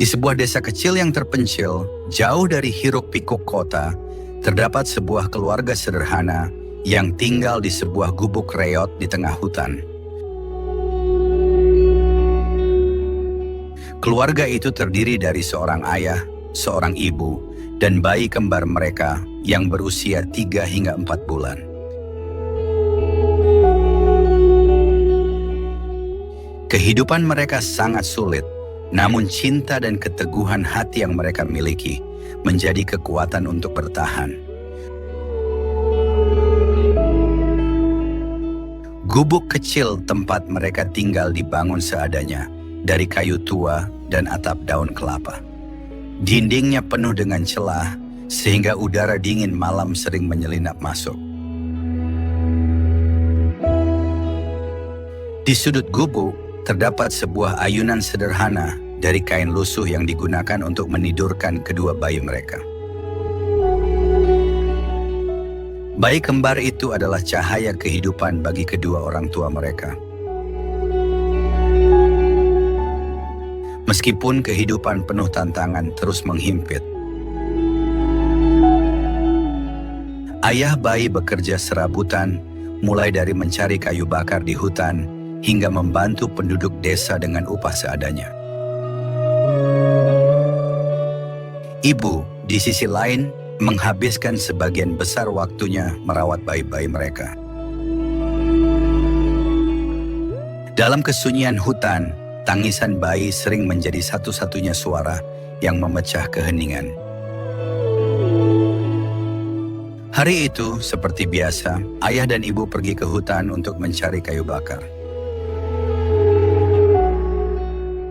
Di sebuah desa kecil yang terpencil, jauh dari hiruk-pikuk kota, terdapat sebuah keluarga sederhana yang tinggal di sebuah gubuk reot di tengah hutan. Keluarga itu terdiri dari seorang ayah, seorang ibu, dan bayi kembar mereka yang berusia 3 hingga 4 bulan. Kehidupan mereka sangat sulit, namun cinta dan keteguhan hati yang mereka miliki menjadi kekuatan untuk bertahan. Gubuk kecil tempat mereka tinggal dibangun seadanya dari kayu tua dan atap daun kelapa. Dindingnya penuh dengan celah sehingga udara dingin malam sering menyelinap masuk. Di sudut gubuk terdapat sebuah ayunan sederhana dari kain lusuh yang digunakan untuk menidurkan kedua bayi mereka. Bayi kembar itu adalah cahaya kehidupan bagi kedua orang tua mereka. Meskipun kehidupan penuh tantangan terus menghimpit, ayah bayi bekerja serabutan, mulai dari mencari kayu bakar di hutan hingga membantu penduduk desa dengan upah seadanya. Ibu, di sisi lain, menghabiskan sebagian besar waktunya merawat bayi-bayi mereka. Dalam kesunyian hutan, tangisan bayi sering menjadi satu-satunya suara yang memecah keheningan. Hari itu, seperti biasa, ayah dan ibu pergi ke hutan untuk mencari kayu bakar.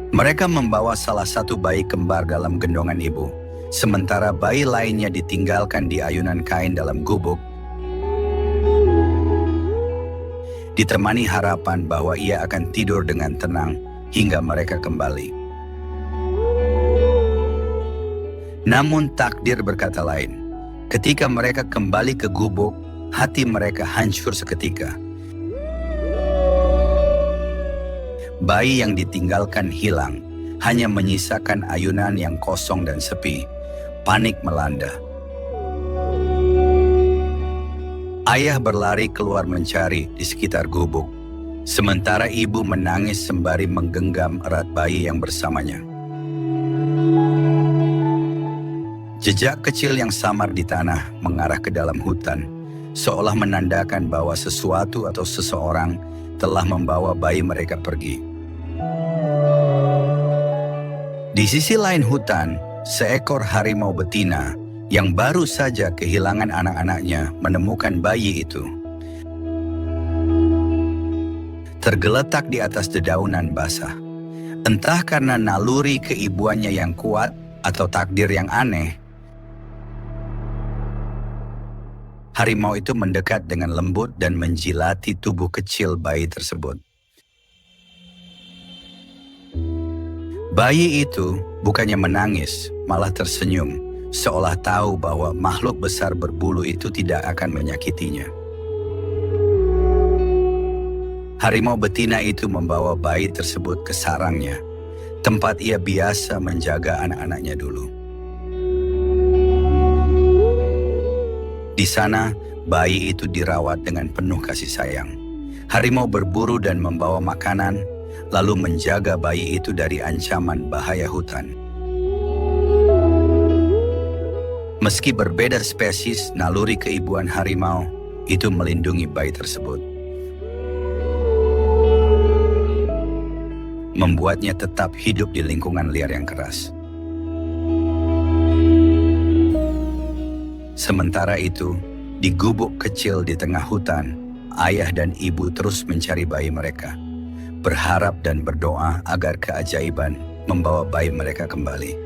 Mereka membawa salah satu bayi kembar dalam gendongan ibu, sementara bayi lainnya ditinggalkan di ayunan kain dalam gubuk, ditemani harapan bahwa ia akan tidur dengan tenang hingga mereka kembali. Namun takdir berkata lain. Ketika mereka kembali ke gubuk, hati mereka hancur seketika. Bayi yang ditinggalkan hilang, hanya menyisakan ayunan yang kosong dan sepi. Panik melanda. Ayah berlari keluar mencari di sekitar gubuk, sementara ibu menangis sembari menggenggam erat bayi yang bersamanya. Jejak kecil yang samar di tanah mengarah ke dalam hutan, seolah menandakan bahwa sesuatu atau seseorang telah membawa bayi mereka pergi. Di sisi lain hutan, seekor harimau betina yang baru saja kehilangan anak-anaknya menemukan bayi itu. Tergeletak di atas dedaunan basah. Entah karena naluri keibuannya yang kuat atau takdir yang aneh, harimau itu mendekat dengan lembut dan menjilati tubuh kecil bayi tersebut. Bayi itu bukannya menangis, malah tersenyum, seolah tahu bahwa makhluk besar berbulu itu tidak akan menyakitinya. Harimau betina itu membawa bayi tersebut ke sarangnya, tempat ia biasa menjaga anak-anaknya dulu. Di sana, bayi itu dirawat dengan penuh kasih sayang. Harimau berburu dan membawa makanan, lalu menjaga bayi itu dari ancaman bahaya hutan. Meski berbeda spesies, naluri keibuan harimau itu melindungi bayi tersebut, membuatnya tetap hidup di lingkungan liar yang keras. Sementara itu, di gubuk kecil di tengah hutan, ayah dan ibu terus mencari bayi mereka, berharap dan berdoa agar keajaiban membawa bayi mereka kembali.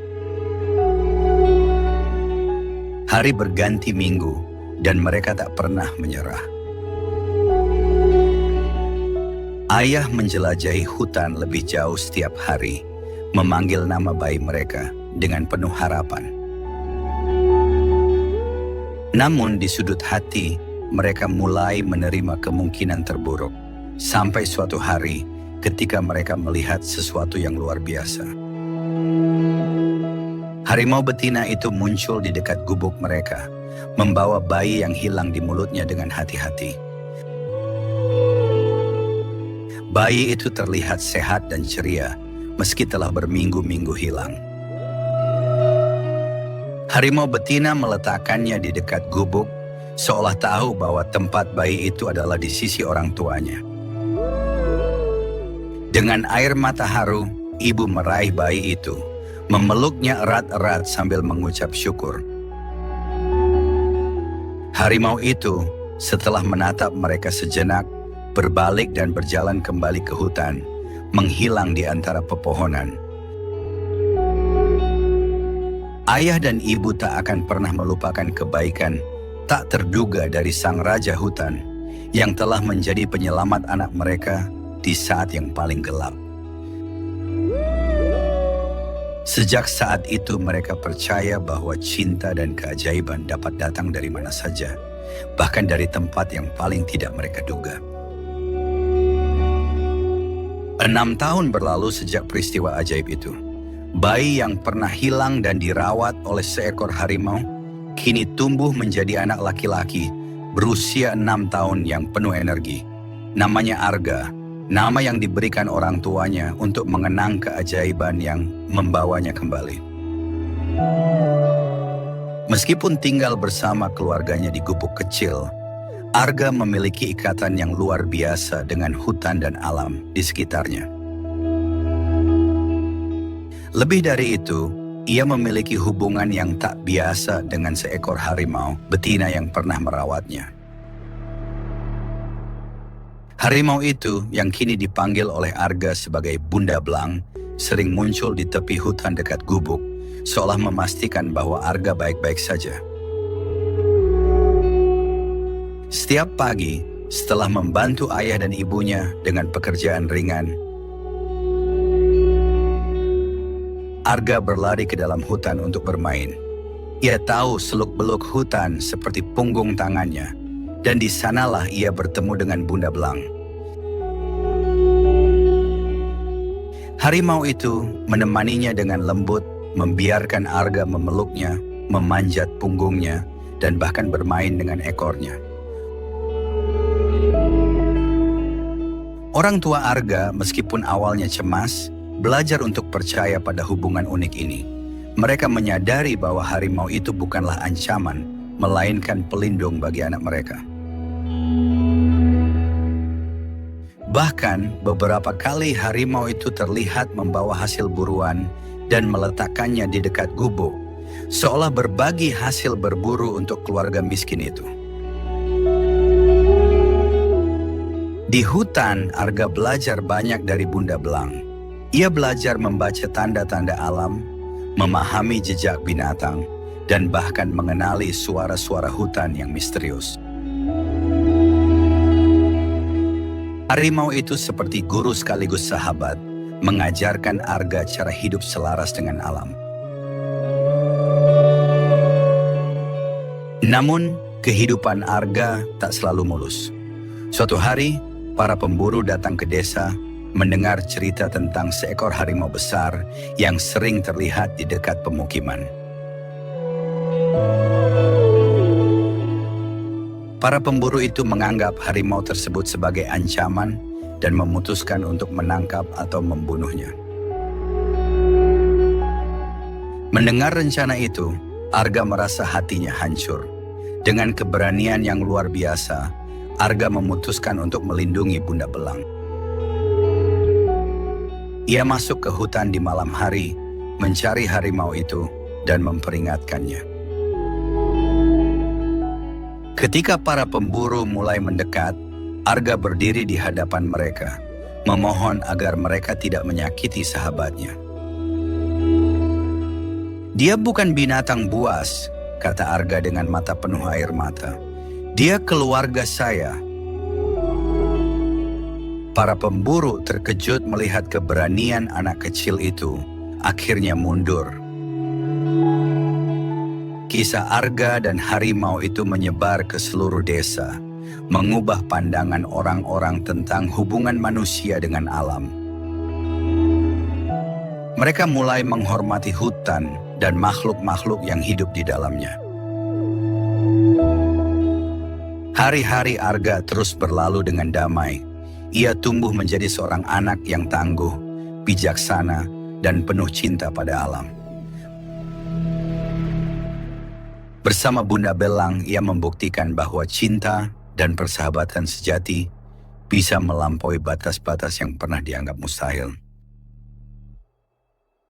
Hari berganti minggu, dan mereka tak pernah menyerah. Ayah menjelajahi hutan lebih jauh setiap hari, memanggil nama bayi mereka dengan penuh harapan. Namun di sudut hati, mereka mulai menerima kemungkinan terburuk, sampai suatu hari ketika mereka melihat sesuatu yang luar biasa. Harimau betina itu muncul di dekat gubuk mereka, membawa bayi yang hilang di mulutnya dengan hati-hati. Bayi itu terlihat sehat dan ceria, meski telah berminggu-minggu hilang. Harimau betina meletakkannya di dekat gubuk, seolah tahu bahwa tempat bayi itu adalah di sisi orang tuanya. Dengan air mata haru, ibu meraih bayi itu, memeluknya erat-erat sambil mengucap syukur. Harimau itu, setelah menatap mereka sejenak, berbalik dan berjalan kembali ke hutan, menghilang di antara pepohonan. Ayah dan ibu tak akan pernah melupakan kebaikan tak terduga dari sang raja hutan yang telah menjadi penyelamat anak mereka di saat yang paling gelap. Sejak saat itu mereka percaya bahwa cinta dan keajaiban dapat datang dari mana saja, bahkan dari tempat yang paling tidak mereka duga. 6 tahun berlalu sejak peristiwa ajaib itu. Bayi yang pernah hilang dan dirawat oleh seekor harimau, kini tumbuh menjadi anak laki-laki berusia 6 tahun yang penuh energi. Namanya Arga, nama yang diberikan orang tuanya untuk mengenang keajaiban yang membawanya kembali. Meskipun tinggal bersama keluarganya di gubuk kecil, Arga memiliki ikatan yang luar biasa dengan hutan dan alam di sekitarnya. Lebih dari itu, ia memiliki hubungan yang tak biasa dengan seekor harimau betina yang pernah merawatnya. Harimau itu, yang kini dipanggil oleh Arga sebagai Bunda Belang, sering muncul di tepi hutan dekat gubuk, seolah memastikan bahwa Arga baik-baik saja. Setiap pagi, setelah membantu ayah dan ibunya dengan pekerjaan ringan, Arga berlari ke dalam hutan untuk bermain. Ia tahu seluk-beluk hutan seperti punggung tangannya, dan di sanalah ia bertemu dengan Bunda Belang. Harimau itu menemaninya dengan lembut, membiarkan Arga memeluknya, memanjat punggungnya, dan bahkan bermain dengan ekornya. Orang tua Arga, meskipun awalnya cemas, belajar untuk percaya pada hubungan unik ini. Mereka menyadari bahwa harimau itu bukanlah ancaman, melainkan pelindung bagi anak mereka. Bahkan, beberapa kali harimau itu terlihat membawa hasil buruan dan meletakkannya di dekat gubuk, seolah berbagi hasil berburu untuk keluarga miskin itu. Di hutan, Arga belajar banyak dari Bunda Belang. Ia belajar membaca tanda-tanda alam, memahami jejak binatang, dan bahkan mengenali suara-suara hutan yang misterius. Harimau itu seperti guru sekaligus sahabat, mengajarkan Arga cara hidup selaras dengan alam. Namun, kehidupan Arga tak selalu mulus. Suatu hari, para pemburu datang ke desa, mendengar cerita tentang seekor harimau besar yang sering terlihat di dekat pemukiman. Para pemburu itu menganggap harimau tersebut sebagai ancaman dan memutuskan untuk menangkap atau membunuhnya. Mendengar rencana itu, Arga merasa hatinya hancur. Dengan keberanian yang luar biasa, Arga memutuskan untuk melindungi Bunda Belang. Ia masuk ke hutan di malam hari, mencari harimau itu, dan memperingatkannya. Ketika para pemburu mulai mendekat, Arga berdiri di hadapan mereka, memohon agar mereka tidak menyakiti sahabatnya. "Dia bukan binatang buas," kata Arga dengan mata penuh air mata. "Dia keluarga saya." Para pemburu terkejut melihat keberanian anak kecil itu, akhirnya mundur. Kisah Arga dan harimau itu menyebar ke seluruh desa, mengubah pandangan orang-orang tentang hubungan manusia dengan alam. Mereka mulai menghormati hutan dan makhluk-makhluk yang hidup di dalamnya. Hari-hari Arga terus berlalu dengan damai. Ia tumbuh menjadi seorang anak yang tangguh, bijaksana, dan penuh cinta pada alam. Bersama Bunda Belang, ia membuktikan bahwa cinta dan persahabatan sejati bisa melampaui batas-batas yang pernah dianggap mustahil.